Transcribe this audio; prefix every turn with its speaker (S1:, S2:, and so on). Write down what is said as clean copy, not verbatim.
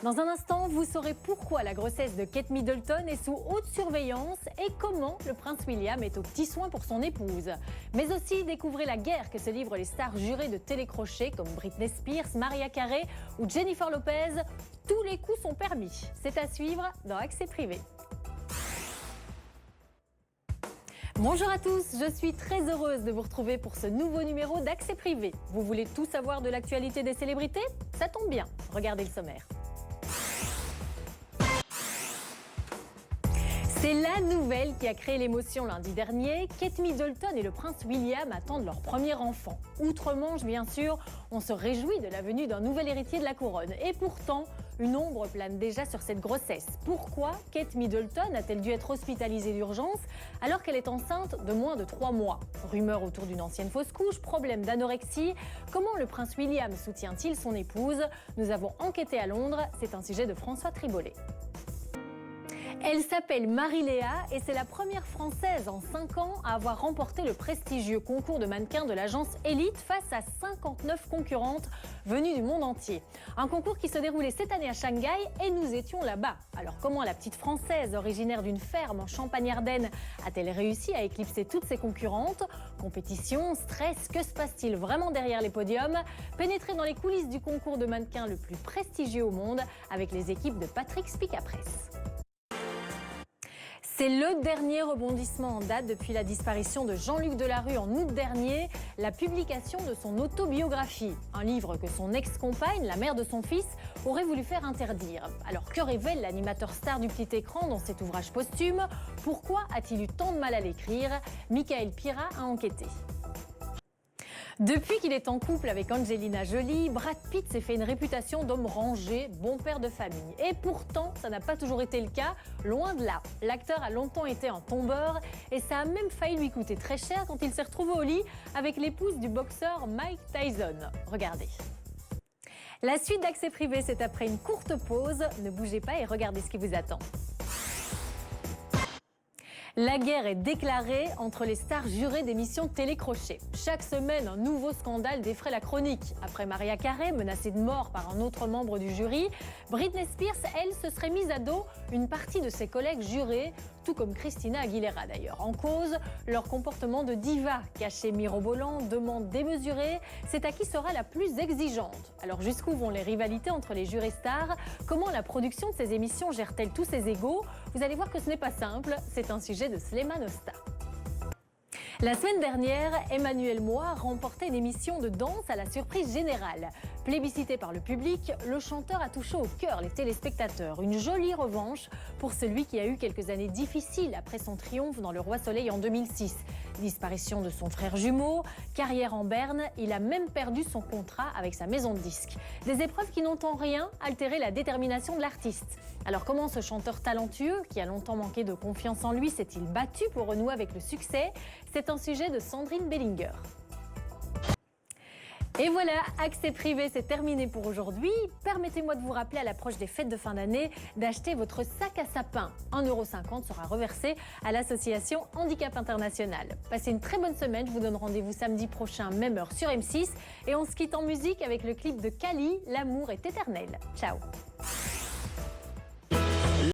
S1: Dans un instant, vous saurez pourquoi la grossesse de Kate Middleton est sous haute surveillance et comment le prince William est aux petits soins pour son épouse. Mais aussi, découvrez la guerre que se livrent les stars jurées de télécrochet comme Britney Spears, Mariah Carey ou Jennifer Lopez. Tous les coups sont permis. C'est à suivre dans Accès Privé. Bonjour à tous, je suis très heureuse de vous retrouver pour ce nouveau numéro d'Accès Privé. Vous voulez tout savoir de l'actualité des célébrités? Ça tombe bien, regardez le sommaire. C'est la nouvelle qui a créé l'émotion lundi dernier. Kate Middleton et le prince William attendent leur premier enfant. Outre-Manche, bien sûr, on se réjouit de la venue d'un nouvel héritier de la couronne. Et pourtant, une ombre plane déjà sur cette grossesse. Pourquoi Kate Middleton a-t-elle dû être hospitalisée d'urgence alors qu'elle est enceinte de moins de 3 mois? Rumeurs autour d'une ancienne fausse couche, problème d'anorexie. Comment le prince William soutient-il son épouse? Nous avons enquêté à Londres. C'est un sujet de François Tribollet. Elle s'appelle Marie-Léa et c'est la première Française en 5 ans à avoir remporté le prestigieux concours de mannequins de l'agence Elite face à 59 concurrentes venues du monde entier. Un concours qui se déroulait cette année à Shanghai et nous étions là-bas. Alors comment la petite Française originaire d'une ferme en Champagne-Ardenne a-t-elle réussi à éclipser toutes ses concurrentes? Compétition, stress, que se passe-t-il vraiment derrière les podiums? Pénétrez dans les coulisses du concours de mannequins le plus prestigieux au monde avec les équipes de Patrick Spicapresse. C'est le dernier rebondissement en date depuis la disparition de Jean-Luc Delarue en août dernier, la publication de son autobiographie. Un livre que son ex-compagne, la mère de son fils, aurait voulu faire interdire. Alors que révèle l'animateur star du petit écran dans cet ouvrage posthume? Pourquoi a-t-il eu tant de mal à l'écrire? Michael Pira a enquêté. Depuis qu'il est en couple avec Angelina Jolie, Brad Pitt s'est fait une réputation d'homme rangé, bon père de famille. Et pourtant, ça n'a pas toujours été le cas, loin de là. L'acteur a longtemps été un tombeur et ça a même failli lui coûter très cher quand il s'est retrouvé au lit avec l'épouse du boxeur Mike Tyson. Regardez. La suite d'Accès Privé, c'est après une courte pause. Ne bougez pas et regardez ce qui vous attend. La guerre est déclarée entre les stars jurées d'émissions télécrochet. Chaque semaine, un nouveau scandale défraie la chronique. Après Mariah Carey, menacée de mort par un autre membre du jury, Britney Spears, elle, se serait mise à dos une partie de ses collègues jurés, tout comme Christina Aguilera d'ailleurs. En cause, leur comportement de diva, cachet mirobolant, demande démesurée, c'est à qui sera la plus exigeante. Alors jusqu'où vont les rivalités entre les jurés stars? Comment la production de ces émissions gère-t-elle tous ses égos? Vous allez voir que ce n'est pas simple, c'est un sujet de Slimane Osta. La semaine dernière, Emmanuel Moix remportait une émission de danse à la surprise générale. Plébiscité par le public, le chanteur a touché au cœur les téléspectateurs. Une jolie revanche pour celui qui a eu quelques années difficiles après son triomphe dans Le Roi Soleil en 2006. Disparition de son frère jumeau, carrière en berne, il a même perdu son contrat avec sa maison de disques. Des épreuves qui n'ont en rien altéré la détermination de l'artiste. Alors comment ce chanteur talentueux, qui a longtemps manqué de confiance en lui, s'est-il battu pour renouer avec le succès? C'est un sujet de Sandrine Bellinger. Et voilà, Accès Privé, c'est terminé pour aujourd'hui. Permettez-moi de vous rappeler à l'approche des fêtes de fin d'année d'acheter votre sac à sapin. 1,50 € sera reversé à l'association Handicap International. Passez une très bonne semaine, je vous donne rendez-vous samedi prochain, même heure sur M6. Et on se quitte en musique avec le clip de Kali, L'amour est éternel. Ciao.